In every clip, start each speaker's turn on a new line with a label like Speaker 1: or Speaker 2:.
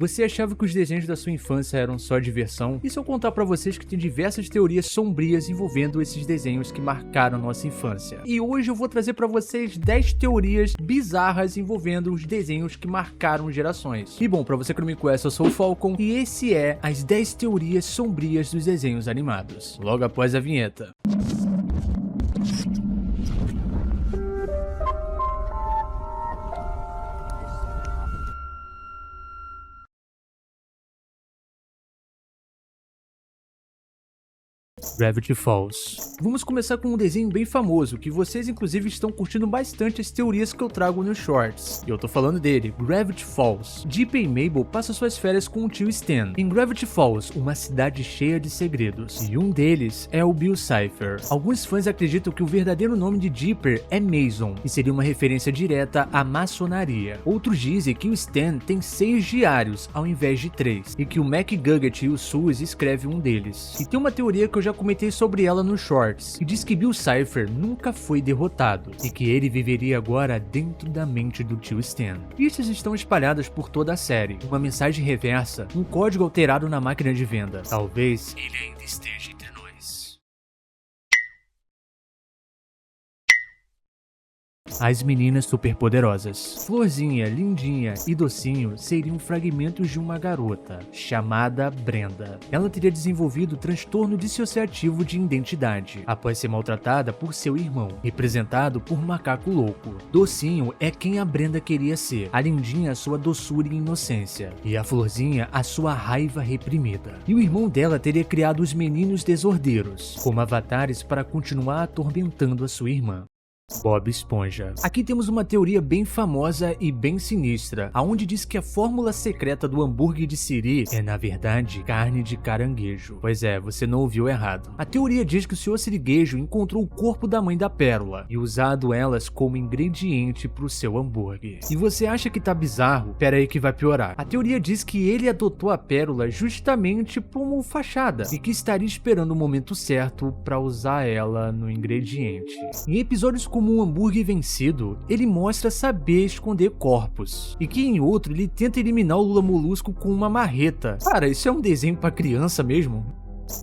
Speaker 1: Você achava que os desenhos da sua infância eram só diversão? E se eu contar pra vocês que tem diversas teorias sombrias envolvendo esses desenhos que marcaram nossa infância? E hoje eu vou trazer pra vocês 10 teorias bizarras envolvendo os desenhos que marcaram gerações. E bom, pra você que não me conhece, eu sou o Falcon e esse é as 10 teorias sombrias dos desenhos animados. Logo após a vinheta. Gravity Falls. Vamos começar com um desenho bem famoso, que vocês inclusive estão curtindo bastante as teorias que eu trago nos shorts. E eu tô falando dele, Gravity Falls. Deep e Mabel passam suas férias com o tio Stan em Gravity Falls, uma cidade cheia de segredos. E um deles é o Bill Cipher. Alguns fãs acreditam que o verdadeiro nome de Dipper é Mason, e seria uma referência direta à maçonaria. Outros dizem que o Stan tem 6 diários ao invés de 3, e que o McGuggett e o Sus escrevem um deles. E tem uma teoria que eu já comentei sobre ela nos shorts, que diz que Bill Cipher nunca foi derrotado e que ele viveria agora dentro da mente do tio Stan. Pistas estão espalhadas por toda a série, uma mensagem reversa, um código alterado na máquina de venda. Talvez ele ainda esteja entre nós. As meninas superpoderosas. Florzinha, Lindinha e Docinho seriam fragmentos de uma garota, chamada Brenda. Ela teria desenvolvido transtorno dissociativo de identidade, após ser maltratada por seu irmão, representado por Macaco Louco. Docinho é quem a Brenda queria ser, a Lindinha a sua doçura e inocência, e a Florzinha a sua raiva reprimida. E o irmão dela teria criado os Meninos Desordeiros, como avatares para continuar atormentando a sua irmã. Bob Esponja. Aqui temos uma teoria bem famosa e bem sinistra, aonde diz que a fórmula secreta do hambúrguer de siri é na verdade carne de caranguejo. Pois é, você não ouviu errado. A teoria diz que o Sr. Siriguejo encontrou o corpo da mãe da Pérola e usado elas como ingrediente para o seu hambúrguer. E você acha que tá bizarro? Pera aí que vai piorar. A teoria diz que ele adotou a Pérola justamente como fachada e que estaria esperando o momento certo para usar ela no ingrediente. Em episódios como um hambúrguer vencido, ele mostra saber esconder corpos, e que em outro ele tenta eliminar o Lula Molusco com uma marreta. Cara, isso é um desenho pra criança mesmo?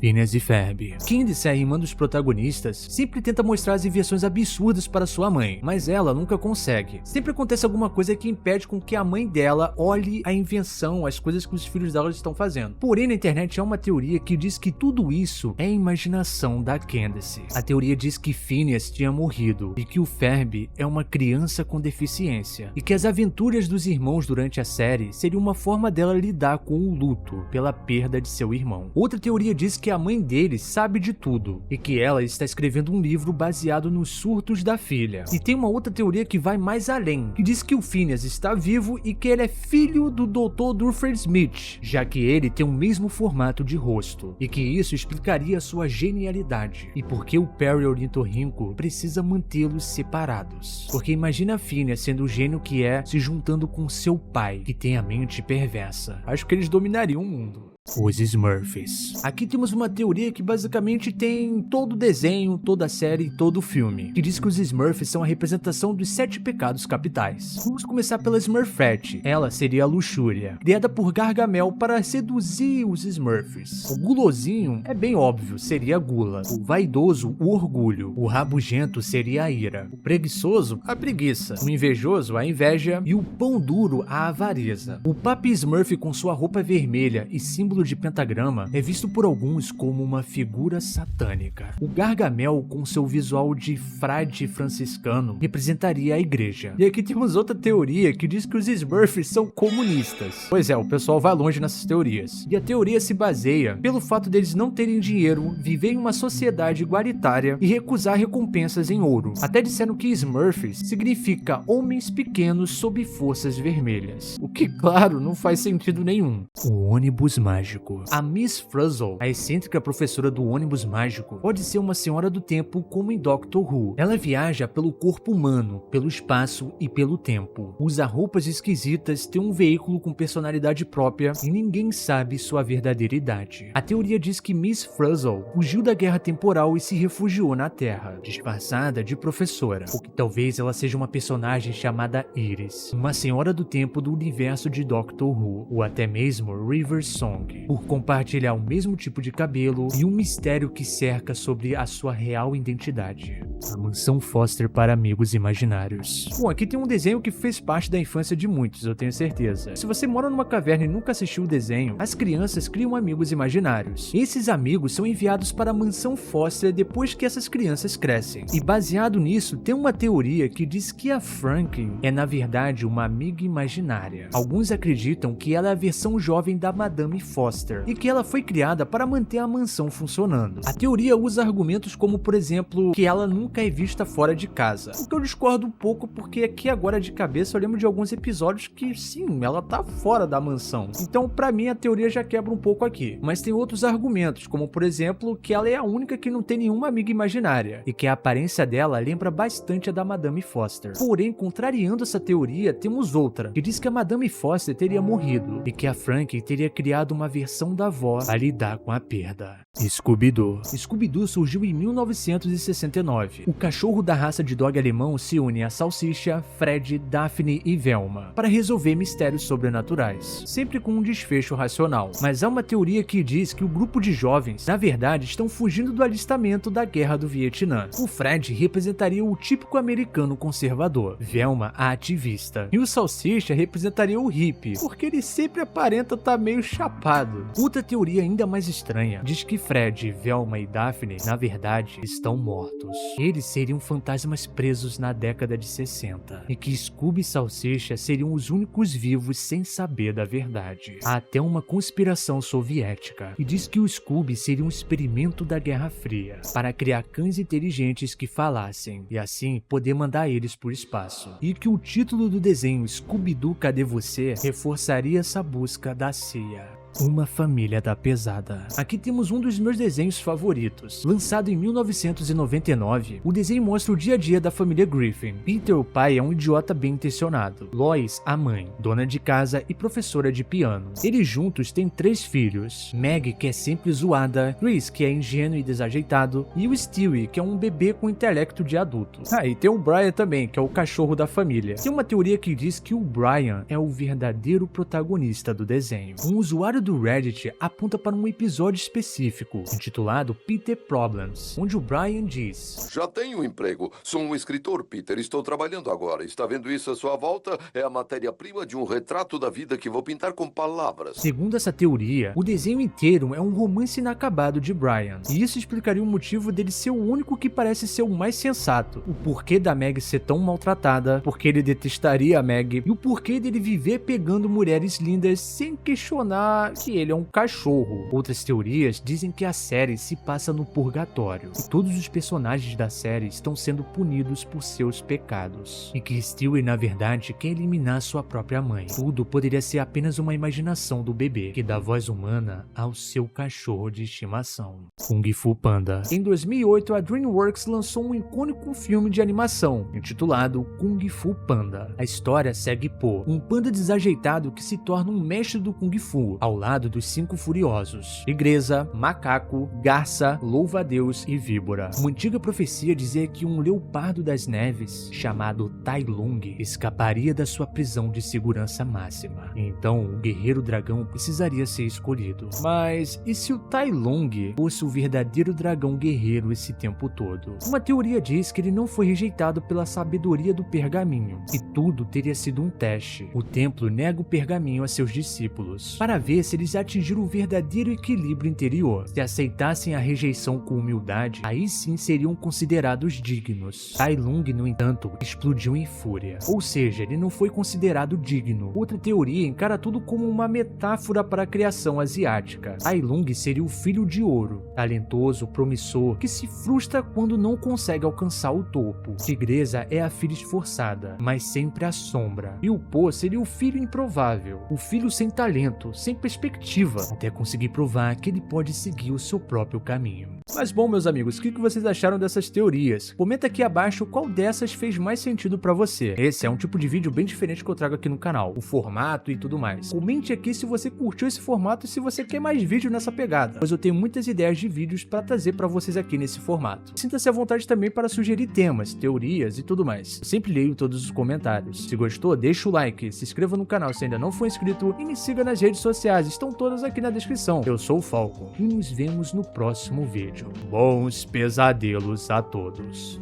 Speaker 1: Phineas e Ferb. Candace, a irmã dos protagonistas, sempre tenta mostrar as invenções absurdas para sua mãe, mas ela nunca consegue. Sempre acontece alguma coisa que impede com que a mãe dela olhe a invenção, as coisas que os filhos dela estão fazendo. Porém, na internet há uma teoria que diz que tudo isso é imaginação da Candace. A teoria diz que Phineas tinha morrido e que o Ferb é uma criança com deficiência, e que as aventuras dos irmãos durante a série seriam uma forma dela lidar com o luto pela perda de seu irmão. Outra teoria diz que a mãe dele sabe de tudo e que ela está escrevendo um livro baseado nos surtos da filha. E tem uma outra teoria que vai mais além, que diz que o Phineas está vivo e que ele é filho do Dr. Duffer Smith, já que ele tem o mesmo formato de rosto, e que isso explicaria sua genialidade e porque o Perry Ornitorrinco precisa mantê-los separados. Porque imagina a Phineas sendo o gênio que é, se juntando com seu pai, que tem a mente perversa. Acho que eles dominariam o mundo. Os Smurfs. Aqui temos uma teoria que basicamente tem todo o desenho, toda a série e todo o filme, que diz que os Smurfs são a representação dos 7 pecados capitais. Vamos começar pela Smurfette. Ela seria a luxúria, criada por Gargamel para seduzir os Smurfs. O gulosinho é bem óbvio, seria a gula. O vaidoso, o orgulho. O rabugento seria a ira. O preguiçoso, a preguiça. O invejoso, a inveja. E o pão duro, a avareza. O Papi Smurf com sua roupa vermelha e símbolo de pentagrama é visto por alguns como uma figura satânica. O Gargamel, com seu visual de frade franciscano, representaria a igreja. E aqui temos outra teoria que diz que os Smurfs são comunistas. Pois é, o pessoal vai longe nessas teorias. E a teoria se baseia pelo fato deles não terem dinheiro, viver em uma sociedade igualitária e recusar recompensas em ouro. Até disseram que Smurfs significa homens pequenos sob forças vermelhas. O que, claro, não faz sentido nenhum. O ônibus mágico. mágico. A Miss Frizzle, a excêntrica professora do ônibus mágico, pode ser uma senhora do tempo como em Doctor Who. Ela viaja pelo corpo humano, pelo espaço e pelo tempo. Usa roupas esquisitas, tem um veículo com personalidade própria e ninguém sabe sua verdadeira idade. A teoria diz que Miss Frizzle fugiu da guerra temporal e se refugiou na Terra, disfarçada de professora, ou que talvez ela seja uma personagem chamada Iris, uma senhora do tempo do universo de Doctor Who, ou até mesmo River Song, por compartilhar o mesmo tipo de cabelo e um mistério que cerca sobre a sua real identidade. A Mansão Foster para amigos imaginários. Bom, aqui tem um desenho que fez parte da infância de muitos, eu tenho certeza. Se você mora numa caverna e nunca assistiu o desenho, as crianças criam amigos imaginários. Esses amigos são enviados para a Mansão Foster depois que essas crianças crescem. E baseado nisso, tem uma teoria que diz que a Franklin é na verdade uma amiga imaginária. Alguns acreditam que ela é a versão jovem da Madame Foster e que ela foi criada para manter a mansão funcionando. A teoria usa argumentos como, por exemplo, que ela nunca é vista fora de casa. O que eu discordo um pouco porque aqui agora de cabeça eu lembro de alguns episódios que sim, ela tá fora da mansão. Então pra mim a teoria já quebra um pouco aqui. Mas tem outros argumentos, como por exemplo, que ela é a única que não tem nenhuma amiga imaginária e que a aparência dela lembra bastante a da Madame Foster. Porém, contrariando essa teoria, temos outra, que diz que a Madame Foster teria morrido e que a Frank teria criado uma versão da avó para lidar com a perda. Scooby-Doo. Scooby-Doo surgiu em 1969. O cachorro da raça de dog alemão se une a Salsicha, Fred, Daphne e Velma para resolver mistérios sobrenaturais, sempre com um desfecho racional. Mas há uma teoria que diz que o grupo de jovens, na verdade, estão fugindo do alistamento da Guerra do Vietnã. O Fred representaria o típico americano conservador, Velma a ativista, e o Salsicha representaria o hippie, porque ele sempre aparenta estar meio chapado. Outra teoria ainda mais estranha diz que Fred, Velma e Daphne, na verdade, estão mortos. Eles seriam fantasmas presos na década de 60, e que Scooby e Salsicha seriam os únicos vivos sem saber da verdade. Há até uma conspiração soviética, que diz que o Scooby seria um experimento da Guerra Fria, para criar cães inteligentes que falassem, e assim poder mandar eles por espaço. E que o título do desenho Scooby-Doo Cadê Você? Reforçaria essa busca da CIA. Uma Família da Pesada. Aqui temos um dos meus desenhos favoritos. Lançado em 1999, o desenho mostra o dia a dia da família Griffin. Peter, o pai, é um idiota bem intencionado. Lois, a mãe, dona de casa e professora de piano. Eles juntos têm 3 filhos. Meg, que é sempre zoada, Chris, que é ingênuo e desajeitado, e o Stewie, que é um bebê com intelecto de adulto. Ah, e tem o Brian também, que é o cachorro da família. Tem uma teoria que diz que o Brian é o verdadeiro protagonista do desenho. Um usuário do Reddit aponta para um episódio específico, intitulado Peter Problems, onde o Brian diz:
Speaker 2: Já tenho um emprego. Sou um escritor, Peter. Estou trabalhando agora. Está vendo isso à sua volta? É a matéria-prima de um retrato da vida que vou pintar com palavras.
Speaker 1: Segundo essa teoria, o desenho inteiro é um romance inacabado de Brian, e isso explicaria o motivo dele ser o único que parece ser o mais sensato, o porquê da Meg ser tão maltratada, porque ele detestaria a Meg, e o porquê dele viver pegando mulheres lindas sem questionar que ele é um cachorro. Outras teorias dizem que a série se passa no purgatório, e todos os personagens da série estão sendo punidos por seus pecados, e que Stewie na verdade quer eliminar sua própria mãe. Tudo poderia ser apenas uma imaginação do bebê, que dá voz humana ao seu cachorro de estimação. Kung Fu Panda. Em 2008, a DreamWorks lançou um icônico filme de animação, intitulado Kung Fu Panda. A história segue Po, um panda desajeitado que se torna um mestre do Kung Fu, ao lado dos 5 furiosos: Tigresa, Macaco, Garça, Louva-a-Deus e Víbora. Uma antiga profecia dizia que um leopardo das neves, chamado Tai Lung, escaparia da sua prisão de segurança máxima. Então, o guerreiro dragão precisaria ser escolhido. Mas e se o Tai Lung fosse o verdadeiro dragão guerreiro esse tempo todo? Uma teoria diz que ele não foi rejeitado pela sabedoria do pergaminho, e tudo teria sido um teste. O templo nega o pergaminho a seus discípulos, para ver se eles atingiram o verdadeiro equilíbrio interior. Se aceitassem a rejeição com humildade, aí sim seriam considerados dignos. Tai Lung, no entanto, explodiu em fúria. Ou seja, ele não foi considerado digno. Outra teoria encara tudo como uma metáfora para a criação asiática. Tai Lung seria o filho de ouro, talentoso, promissor, que se frustra quando não consegue alcançar o topo. Tigresa é a filha esforçada, mas sempre à sombra. E o Po seria o filho improvável, o filho sem talento, sem perspectiva perspectiva, até conseguir provar que ele pode seguir o seu próprio caminho. Mas bom, meus amigos, o que vocês acharam dessas teorias? Comenta aqui abaixo qual dessas fez mais sentido pra você. Esse é um tipo de vídeo bem diferente que eu trago aqui no canal, o formato e tudo mais. Comente aqui se você curtiu esse formato e se você quer mais vídeo nessa pegada, pois eu tenho muitas ideias de vídeos pra trazer pra vocês aqui nesse formato. Sinta-se à vontade também para sugerir temas, teorias e tudo mais. Eu sempre leio todos os comentários. Se gostou, deixa o like, se inscreva no canal se ainda não for inscrito e me siga nas redes sociais, estão todas aqui na descrição. Eu sou o Falcon e nos vemos no próximo vídeo. Bons pesadelos a todos.